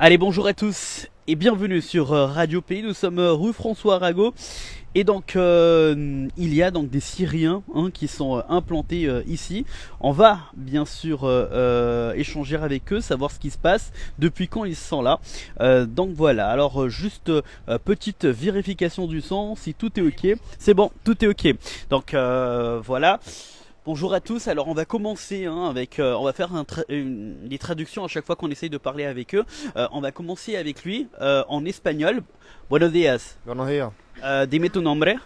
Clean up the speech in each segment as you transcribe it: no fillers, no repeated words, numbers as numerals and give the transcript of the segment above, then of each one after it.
Allez, bonjour à tous et bienvenue sur Radio Pays. Nous sommes rue François Arago et donc il y a donc des Syriens qui sont implantés ici. On va bien sûr échanger avec eux, savoir ce qui se passe, depuis quand ils sont là. Donc voilà, alors juste petite vérification du son, si tout est ok. C'est bon, tout est ok. Donc voilà. Bonjour à tous, alors on va commencer avec, on va faire des traductions à chaque fois qu'on essaye de parler avec eux. On va commencer avec lui en espagnol. Buenos días. Buenos días. Dime tu nombre.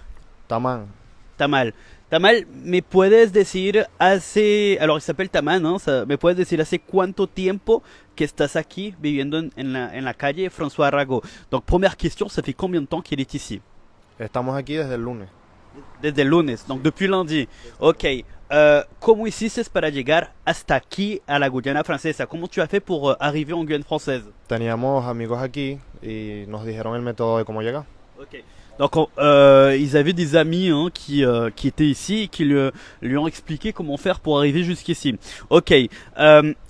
Tamán. Tamal. Tamal, ¿me puedes decir alors il s'appelle Taman, ¿me puedes decir hace cuánto tiempo que estás aquí viviendo en la calle François Arago? Donc première question, ça fait combien de temps qu'il est ici? Estamos aquí desde el lunes. Desde el lunes, donc depuis lundi. Ok. ¿Cómo hiciste para llegar hasta aquí a la Guyana francesa? ¿Cómo tu as fait pour arriver en Guyane française? Teníamos amigos aquí y nos dijeron el método de cómo llegar. Ok. Donc ils avaient des amis qui étaient ici et qui lui ont expliqué comment faire pour arriver jusqu'ici. Ok.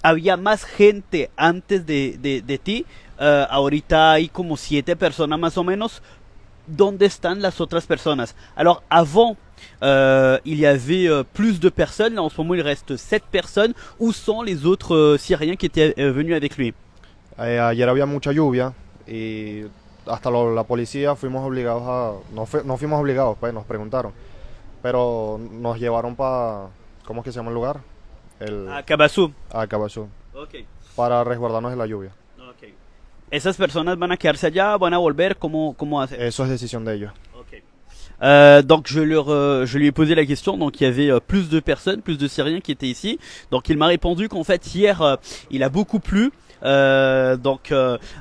Había más gente antes de ti. Ahorita hay como 7 personas más o menos. ¿Dónde están las otras personas? Alors avant, il y avait plus de personnes. Là en ce moment il reste 7 personnes. Où sont les autres Syriens qui étaient venus avec lui? Ayer había mucha lluvia y hasta la policía fuimos obligados no fuimos obligados, pues nos preguntaron, pero nos llevaron para, ¿cómo es que se llama el lugar? A Kabassou. A Cabazú, Ok. para resguardarnos de la lluvia. Ok. ¿Esas personas van a quedarse allá? ¿Van a volver? ¿Cómo hacer? Eso es decisión de ellos. Ok. Donc je lui ai posé la question. Donc il y avait plus de personnes, plus de Syriens qui étaient ici. Donc il m'a répondu qu'en fait hier il a beaucoup plu. Donc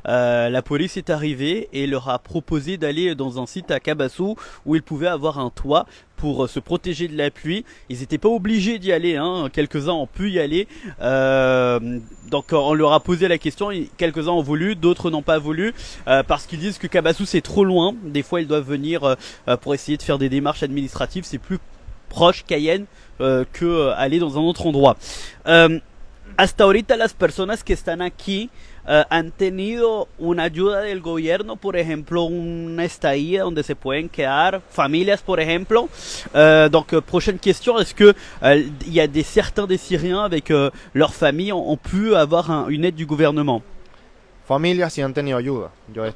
la police est arrivée et leur a proposé d'aller dans un site à Kabassou où ils pouvaient avoir un toit pour se protéger de la pluie. Ils n'étaient pas obligés d'y aller, quelques-uns ont pu y aller. Donc on leur a posé la question, quelques-uns ont voulu, d'autres n'ont pas voulu, parce qu'ils disent que Kabassou c'est trop loin. Des fois ils doivent venir pour essayer de faire des démarches administratives, c'est plus proche Cayenne que aller dans un autre endroit. Hasta ahorita las personas que están aquí han tenido una ayuda del gobierno, por ejemplo, una estadía donde se pueden quedar, familias, por ejemplo. Donc, prochaine question, est-ce que il y a certains des Syriens avec leurs familles ont pu avoir une aide du gouvernement? Familias sí han tenido ayuda.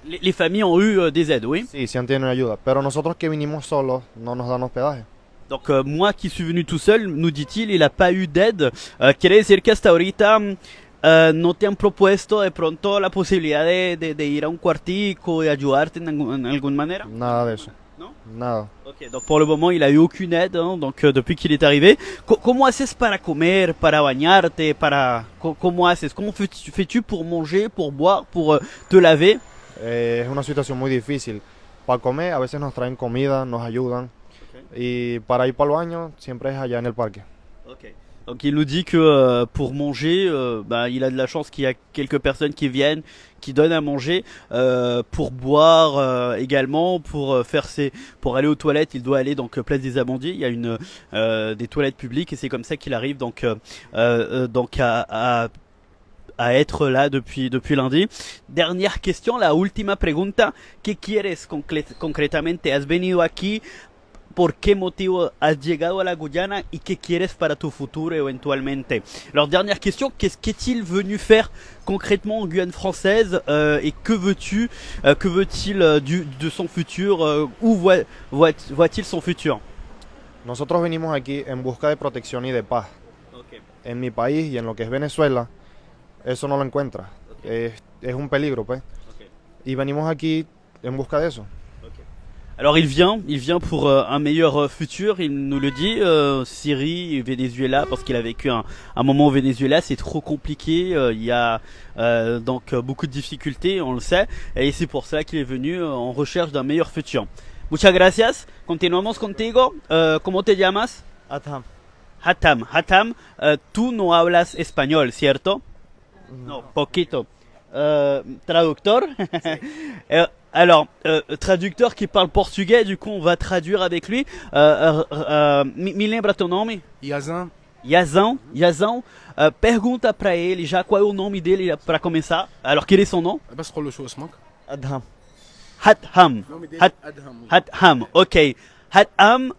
Les familles ont eu des aides, oui. Sí han tenido ayuda, pero nosotros que vinimos solos no nos dan hospedaje. Donc moi qui suis venu tout seul, nous dit-il, il n'a pas eu d'aide. Quiere decir que hasta ahorita no te han propuesto de pronto la posibilidad de ir a un cuartico, de ayudarte en alguna manera? Nada de eso. ¿No? Nada. Ok, donc pour le moment il a eu aucune aide, donc depuis qu'il est arrivé. ¿Cómo haces para comer, para bañarte, ¿cómo haces? ¿Cómo fais-tu pour manger, pour boire, pour te laver? Es una situación muy difícil. Para comer a veces nos traen comida, nos ayudan. Y para ir para el baño siempre es allá en el parque. Okay. Donc il nous dit que pour manger, il a de la chance qu'il y a quelques personnes qui viennent, qui donnent à manger. Pour boire également, pour aller aux toilettes, il doit aller donc place des Amandiers. Il y a des toilettes publiques et c'est comme ça qu'il arrive donc à être là depuis lundi. Dernière question, la última pregunta. ¿Qué quieres concretamente? ¿Has venido aquí? ¿Por qué motivo has llegado a la Guyana y qué quieres para tu futuro éventuellement? Alors dernière question, qu'est-il venu faire concrètement en Guyane française et que veut-il de son futur? Où voit-il son futur? Nosotros venimos aquí en busca de protección y de paz. Okay. En mi país y en lo que es Venezuela, eso no lo encuentras. Okay. Es un peligro, pues. Okay. Y venimos aquí en busca de eso. Alors il vient pour un meilleur futur, il nous le dit, Syrie, Venezuela, parce qu'il a vécu un moment au Venezuela, c'est trop compliqué, il y a donc beaucoup de difficultés, on le sait, et c'est pour ça qu'il est venu en recherche d'un meilleur futur. Muchas gracias, continuamos contigo, ¿cómo te llamas? Atam. Hatam, tú no hablas español, ¿cierto? No, poquito. Traductor. Sí. Alors, traducteur qui parle portugais, du coup on va traduire avec lui. Me lembra teu nome? Yazan. Yazão, pergunta pra ele já qual é o nome dele pra começar. Alors, quel est son nom? بس قول له شو اسمك؟ Adham. Hatham. نومي ديلي Hat- ادهم. Hatham, ok. Hatham,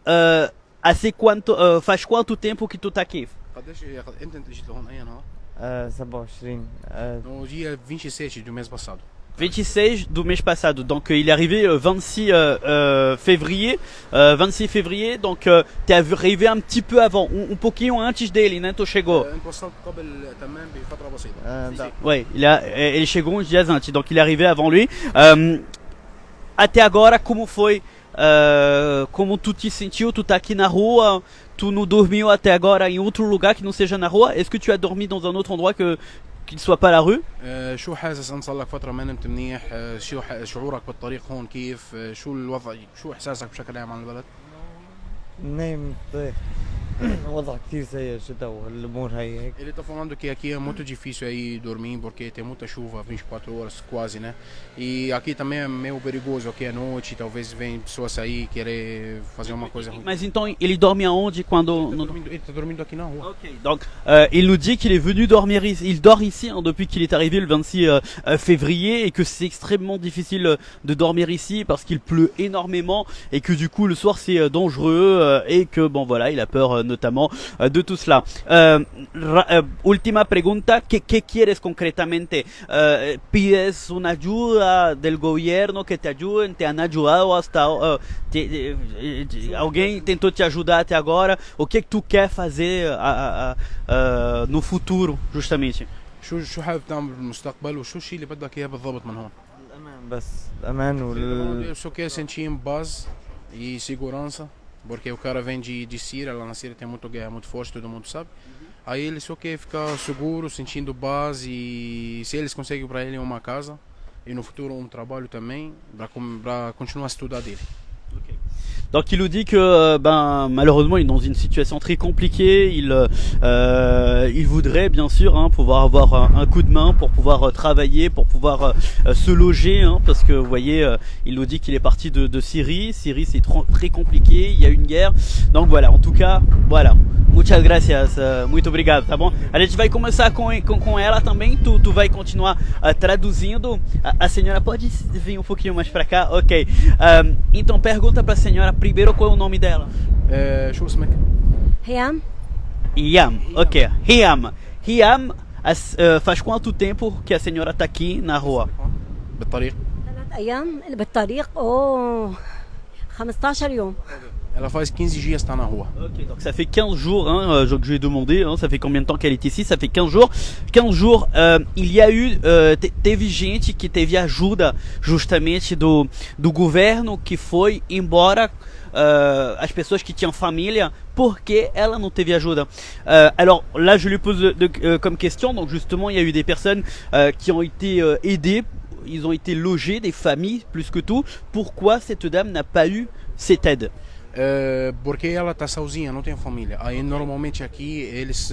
faz quanto tempo que tu tá aqui? قديش امتى انت جيت لهون اي نهار؟ 27 No dia 26 do mês passado. 26 do mês passado. Donc il est arrivé le 26 février. 26 février, donc t'es arrivé un petit peu avant. Um pouquinho antes dele, né? Tu chegou. انت وصلت قبل تمام بفتره بسيطه. ده Ouais, ele chegou uns dias antes, donc il est arrivé avant lui. Até agora, como foi? Como tu te sentiu? Tu tá aqui na rua? Tu não dormiu até agora em outro lugar que não seja na rua? Est-ce que tu as dormi dans un autre endroit qui ne soit pas la rue? شو حاسس انت صار لك فتره ما نمت منيح؟ شو شعورك بالطريق هون كيف؟ شو الوضع؟ شو احساسك بشكل عام عن البلد؟ نايم طيب وضع كثير سيء الشتاء والامور هي هيك. Ele tá falando que aqui é muito difícil aí dormir porque tem muita chuva 24 horas quase, né? E aqui também é meio perigoso, aqui à noite, talvez venham pessoas aí querer fazer uma coisa ruim. Mas então ele dorme aonde quando? Ele tá dormindo aqui na rua. Ok, donc il nous dit qu'il est venu dormir ici. Il dort ici hein, depuis qu'il est arrivé le 26 février et que c'est extrêmement difficile de dormir ici parce qu'il pleut énormément et que du coup le soir c'est dangereux et que bon voilà il a peur notamment de tout cela. Última pregunta, ¿qué quieres concretamente? ¿Pides una ayuda del gobierno que te ayuden? ¿Te han ayudado hasta alguém tentou te ajudar até agora? O que tu quer fazer no futuro, justamente? شو حابب تعمل بالمستقبل وشو الشيء اللي بدك اياه بالضبط من هون؟ الامان بس الامان Eu só quero sentir em paz e segurança, porque o cara vem de Síria, lá na Síria tem muita guerra muito forte, todo mundo sabe. Aí ele só quer ficar seguro, sentindo paz e se eles conseguem para ele uma casa e no futuro um trabalho também para continuar a estudar dele. Donc il nous dit que malheureusement il est dans une situation très compliquée, il voudrait bien sûr pouvoir avoir un coup de main pour pouvoir travailler, pour pouvoir se loger parce que vous voyez il nous dit qu'il est parti de Syrie, Syrie c'est très compliqué, il y a une guerre, donc voilà, en tout cas, voilà. Muchas gracias, muito obrigado, tá bom? A gente vai começar com ela também, tu vai continuar traduzindo. A senhora pode vir um pouquinho mais pra cá? Ok. Então pergunta pra senhora primeiro qual é o nome dela. شو اسمك؟ هيام Hiam, ok. Hiam, faz quanto tempo que a senhora tá aqui na rua? بالطريق. 3 أيام بالطريق أوه 15 يوم. Ela faz 15 dias está na rua. Ok, donc ça fait 15 jours, je lui ai demandé, ça fait combien de temps qu'elle est ici? Ça fait 15 jours. 15 jours, il y a eu, teve gente que teve ajuda justamente do governo que foi embora as pessoas que tinham família porque ela não teve ajuda. Alors là je lui pose comme question, donc justement il y a eu des personnes qui ont été aidées, ils ont été logés, des familles plus que tout. Pourquoi cette dame n'a pas eu cette aide? Porque ela está sozinha, não tem família. Aí normalmente aqui eles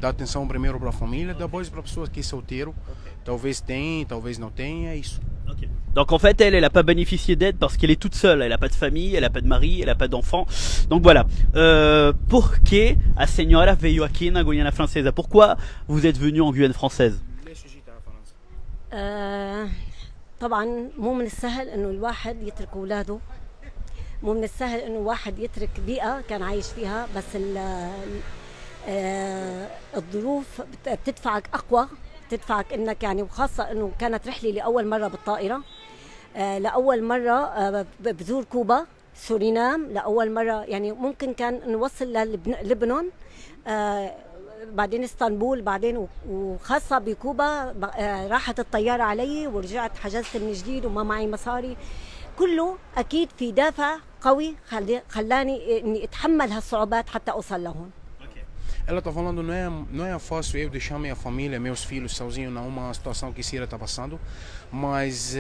dão atenção primeiro para a família, depois para pessoas que são solteiro. Talvez tem, talvez não tenha, é isso. Okay. Donc en fait elle n'a pas bénéficié d'aide parce qu'elle est toute seule, elle n'a pas de famille, elle n'a pas de mari, elle n'a pas d'enfant. Donc voilà. Por que a senhora veio aqui na Guiana Francesa? Pourquoi vous êtes venu en Guyane française? طبعا مو من السهل انه الواحد يترك اولاده، مو من السهل انه واحد يترك بيئة كان عايش فيها، بس الظروف بتدفعك اقوى، بتدفعك انك يعني، وخاصة انه كانت رحلة لاول مرة بالطائرة، لاول مرة بزور كوبا، سورينام لاول مرة، يعني ممكن كان نوصل للبنان، بعدين اسطنبول، بعدين وخاصة بكوبا راحت الطيارة علي ورجعت حجزت من جديد وما معي مصاري. كله أكيد في دافع قوي خلاني إني أتحمل هالصعوبات حتى أوصل لهون. Ela está falando não é fácil eu deixar minha família, meus filhos sozinhos numa situação que Síria está passando, mas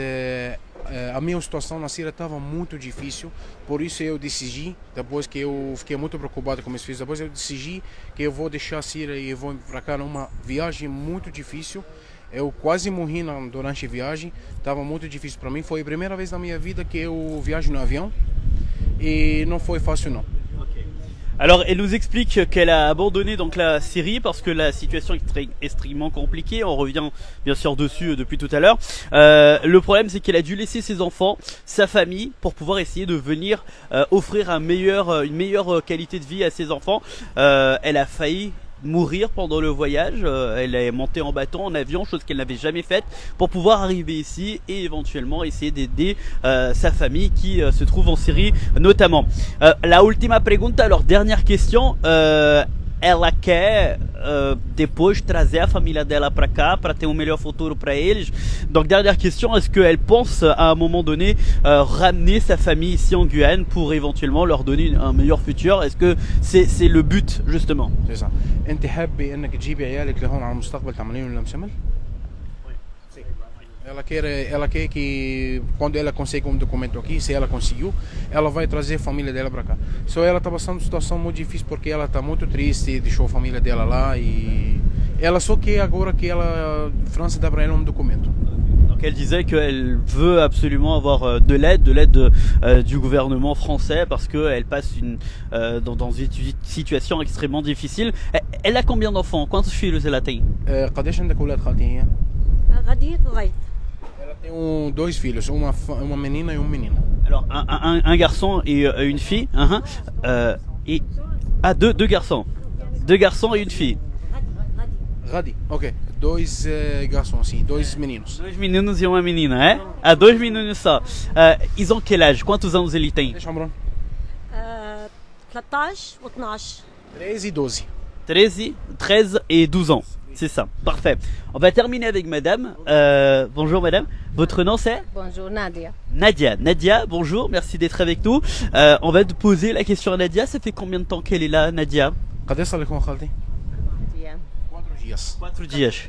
a minha situação na Síria estava muito difícil, por isso eu decidi, depois que eu fiquei muito preocupado com meus filhos, depois eu decidi que eu vou deixar a Síria e eu vou para cá numa viagem muito difícil. Eu quase morri durante a viagem, estava muito difícil para mim, foi a primeira vez na minha vida que eu viajo no avião e não foi fácil não. Alors, elle nous explique qu'elle a abandonné donc la Syrie parce que la situation est extrêmement compliquée. On revient bien sûr dessus depuis tout à l'heure. Le problème, c'est qu'elle a dû laisser ses enfants, sa famille, pour pouvoir essayer de venir offrir une meilleure qualité de vie à ses enfants. Elle a failli mourir pendant le voyage, elle est montée en bateau, en avion, chose qu'elle n'avait jamais faite, pour pouvoir arriver ici et éventuellement essayer d'aider sa famille qui se trouve en Syrie notamment. La última pregunta, alors dernière question, ela quer depois trazer a família dela para cá para ter melhor futuro para eles. Donc dernière question, est-ce qu'elle pense à un moment donné ramener sa famille ici en Guyane pour éventuellement leur donner un meilleur futur? Est-ce que c'est le but justement? C'est ça. انت حابه انك تجيبي عيالك لهون على المستقبل تعملين لهم شمل؟ Ela quer que quando ela consegue um documento aqui, se ela conseguiu, ela vai trazer a família dela para cá. Só ela está passando uma situação muito difícil porque ela está muito triste, deixou a família dela lá e ela só quer agora que ela França dá para ela um documento. Donc elle disait qu'elle veut absolument avoir de l'aide du gouvernement français parce qu'elle passe dans une situation extrêmement difficile. Elle a combien d'enfants? Quantos filhos ela tem? قديش عندك أولاد خالتي هي؟ غدير وغيث. Ela tem dois filhos, uma menina e um menino. Alors un garçon et une fille, et deux garçons, et une fille. Gadi, ok. Dois garçons, sim, dois meninos. Dois meninos e uma menina, é? Ah, dois meninos só. Ils ont quel âge? Quantos anos ele tem? Deixa eu 13 و 12. 13 e 12. 13 et 12 ans. C'est ça, parfait. On va terminer avec madame. Bonjour madame, votre nom c'est? Bonjour Nadia. Nadia, bonjour, merci d'être avec nous. On va te poser la question à Nadia, ça fait combien de temps qu'elle est là, Nadia? Cadê essa com خالتي? Dia. 4 dias. 4 dias.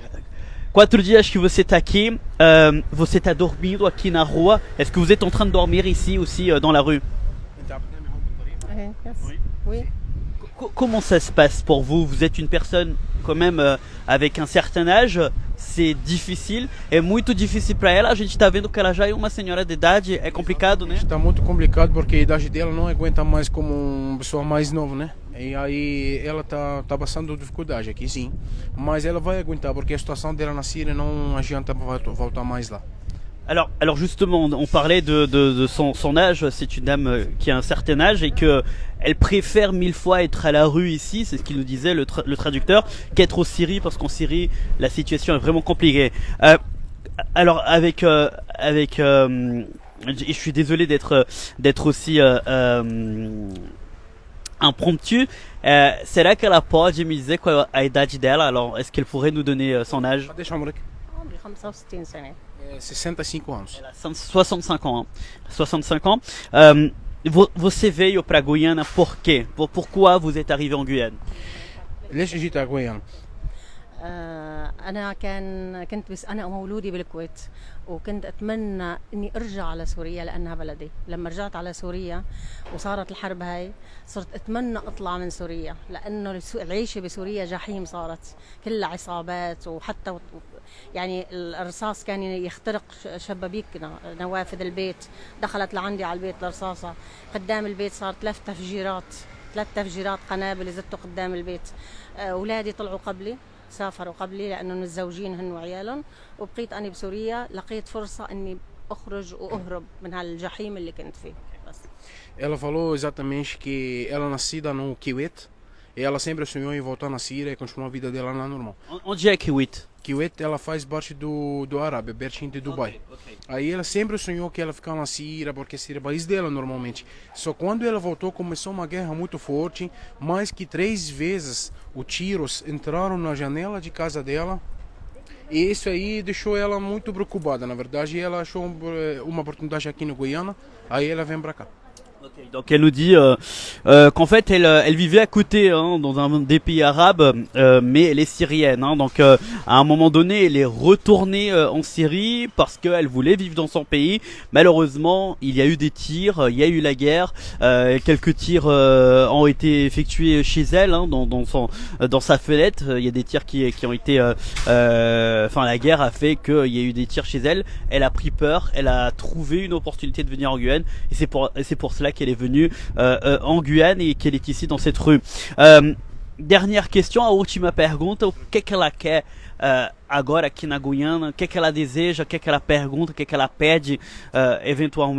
4 dias que você está aqui. Você está dormindo aqui na rua. Est-ce que vous êtes en train de dormir ici aussi dans la rue? Oui. Comment ça se passe pour vous? Vous êtes une personne quand même avec un certain âge, c'est difficile, é muito difícil para ela. A gente está vendo que ela já é uma senhora de idade, é complicado, né? Está muito complicado porque a idade dela não aguenta mais como uma pessoa mais nova, né? E aí ela tá passando dificuldade aqui, sim. Mas ela vai aguentar porque a situação dela na Síria não adianta voltar mais lá. Alors justement, on parlait de son âge. C'est une dame qui a un certain âge et que elle préfère 1000 fois être à la rue ici, c'est ce qu'il nous disait le traducteur, qu'être au Syrie, parce qu'en Syrie la situation est vraiment compliquée. Alors je suis désolé d'être aussi impromptu. Será que ela pode me dizer qual é a idade dela? Alors est-ce qu'elle pourrait nous donner son âge? Deixa eu عمري 65 سنة. 65 anos. Elle a 65 ans. 65 ans. Você veio para Guiana por quê? Pourquoi vous êtes arrivé en Guyane? ليش جيت على غويانا؟ أنا مولودي بالكويت وكنت أتمنى إني أرجع على سوريا لأنها بلدي. لما رجعت على سوريا وصارت الحرب هاي صرت أتمنى أطلع من سوريا لأنه العيشة بسوريا جحيم صارت كلها عصابات وحتى يعني الرصاص كان يخترق شبابيك نوافذ البيت. دخلت لعندي على البيت الرصاصة قدام البيت صارت 3 تفجيرات قنابل زدتوا قدام البيت. أولادي طلعوا قبلي سافروا قبلي لأنه متزوجين هن وعيالهم وبقيت أنا بسوريا. لقيت فرصة إني أخرج وأهرب من هالجحيم اللي كنت فيه بس. Ela falou exatamente que ela nascida no Kuwait e ela sempre sonhou em voltar na Síria e continuar a vida dela lá normal. Onde é Kuwait? Kuwait ela faz parte do Arábia, pertinho de Dubai. Okay. Aí ela sempre sonhou que ela ficava na Síria, porque a Síria é o país dela normalmente. Só quando ela voltou começou uma guerra muito forte, mais que 3 vezes os tiros entraram na janela de casa dela. E isso aí deixou ela muito preocupada, na verdade. E ela achou uma oportunidade aqui no Guiana, aí ela vem pra cá. Okay, donc elle nous dit qu'en fait elle vivait à côté dans un des pays arabes, mais elle est syrienne. Donc à un moment donné elle est retournée en Syrie parce qu'elle voulait vivre dans son pays. Malheureusement il y a eu des tirs, il y a eu la guerre. Quelques tirs ont été effectués chez elle, dans sa fenêtre. Il y a des tirs qui ont été... Enfin la guerre a fait qu'il y a eu des tirs chez elle. Elle a pris peur, elle a trouvé une opportunité de venir en Guyane et c'est pour cela qu'elle est venue en Guyane et qu'elle est ici dans cette rue. Dernière question, a última pergunta, o que ela quer agora aqui na Guiana, o que ela deseja, o que ela pergunta, o que ela pede éventuellement.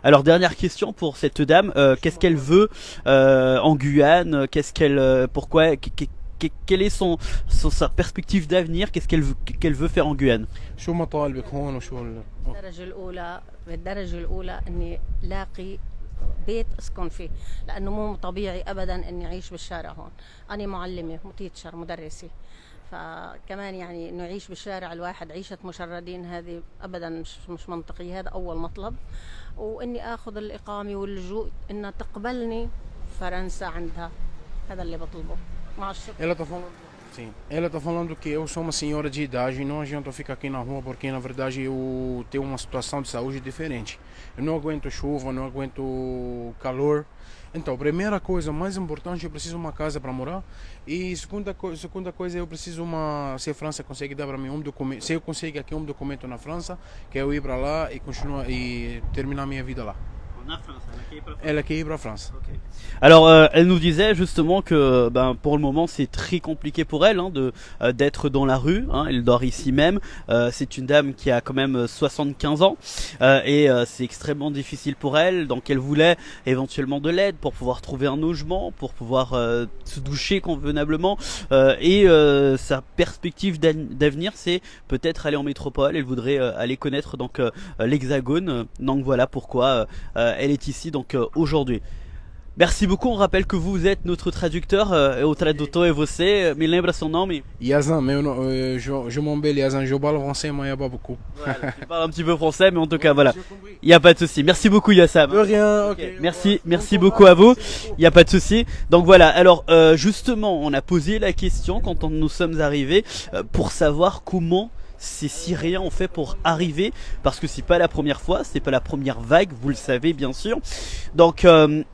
Alors dernière question pour cette dame, qu'est-ce qu'elle veut en Guyane, qu'est-ce qu'elle, pourquoi, quelle est sa perspective d'avenir, qu'est-ce qu'elle veut faire en Guyane? شو مطالبك هون وشو بالدرجة الأولى إني لاقي بيت اسكن فيه، لانه مو طبيعي ابدا اني اعيش بالشارع هون. انا معلمه تيتشر مدرسه، فكمان يعني انه يعيش بالشارع الواحد عيشه مشردين هذه ابدا مش منطقيه. هذا اول مطلب. واني اخذ الاقامه واللجوء انها تقبلني فرنسا عندها، هذا اللي بطلبه. مع الشكر. Ela tá falando que eu sou uma senhora de idade e não adianta eu ficar aqui na rua porque na verdade eu tenho uma situação de saúde diferente. Eu não aguento chuva, não aguento calor. Então, a primeira coisa mais importante, eu preciso de uma casa para morar. E segunda coisa, eu preciso se a França consegue dar para mim um documento, se eu conseguir aqui um documento na França, que eu ir para lá e continuar e terminar minha vida lá. Elle a quitté pour la France. Okay. Alors elle nous disait justement que pour le moment c'est très compliqué pour elle d'être dans la rue, hein, elle dort ici même, c'est une dame qui a quand même 75 ans et c'est extrêmement difficile pour elle, donc elle voulait éventuellement de l'aide pour pouvoir trouver un logement, pour pouvoir se doucher convenablement et sa perspective d'avenir c'est peut-être aller en métropole, elle voudrait aller connaître donc l'Hexagone, donc voilà pourquoi elle est ici donc aujourd'hui. Merci beaucoup, on rappelle que vous êtes notre traducteur, o tradutor é você, me lembra son nom? Yazan, je m'embelle Yazan, je parle français mais il n'y a pas beaucoup. Voilà, tu parles un petit peu français mais en tout cas voilà, il n'y a pas de souci. Merci beaucoup Yassam. De rien, ok. Merci beaucoup à vous, il n'y a pas de souci. Donc voilà, alors justement on a posé la question quand nous sommes arrivés pour savoir comment ces Syriens ont fait pour arriver, parce que c'est pas la première fois, c'est pas la première vague, vous le savez bien sûr. Donc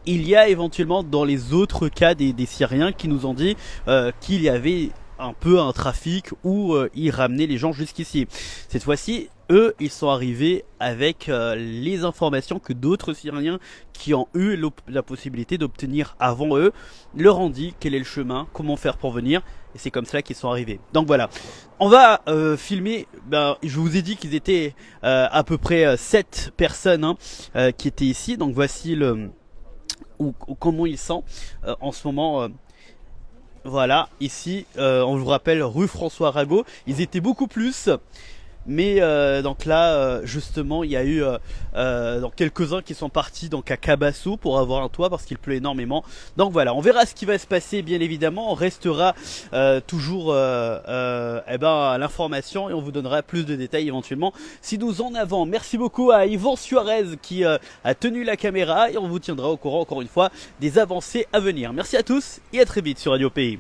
il y a éventuellement dans les autres cas des Syriens qui nous ont dit qu'il y avait un peu un trafic où ils ramenaient les gens jusqu'ici. Cette fois-ci, eux, ils sont arrivés avec les informations que d'autres Syriens qui ont eu la possibilité d'obtenir avant eux leur ont dit quel est le chemin, comment faire pour venir. Et c'est comme ça qu'ils sont arrivés. Donc voilà, on va filmer, je vous ai dit qu'ils étaient à peu près 7 personnes hein, qui étaient ici. Donc voici comment ils sont en ce moment. Voilà, ici, on vous rappelle rue François Arago. Ils étaient beaucoup plus. Mais donc là justement il y a eu donc quelques-uns qui sont partis donc à Cabassou pour avoir un toit parce qu'il pleut énormément. Donc voilà, on verra ce qui va se passer bien évidemment. On restera toujours à l'information et on vous donnera plus de détails éventuellement si nous en avons. Merci beaucoup à Yvan Suarez qui a tenu la caméra et on vous tiendra au courant encore une fois des avancées à venir. Merci à tous et à très vite sur Radio Pays.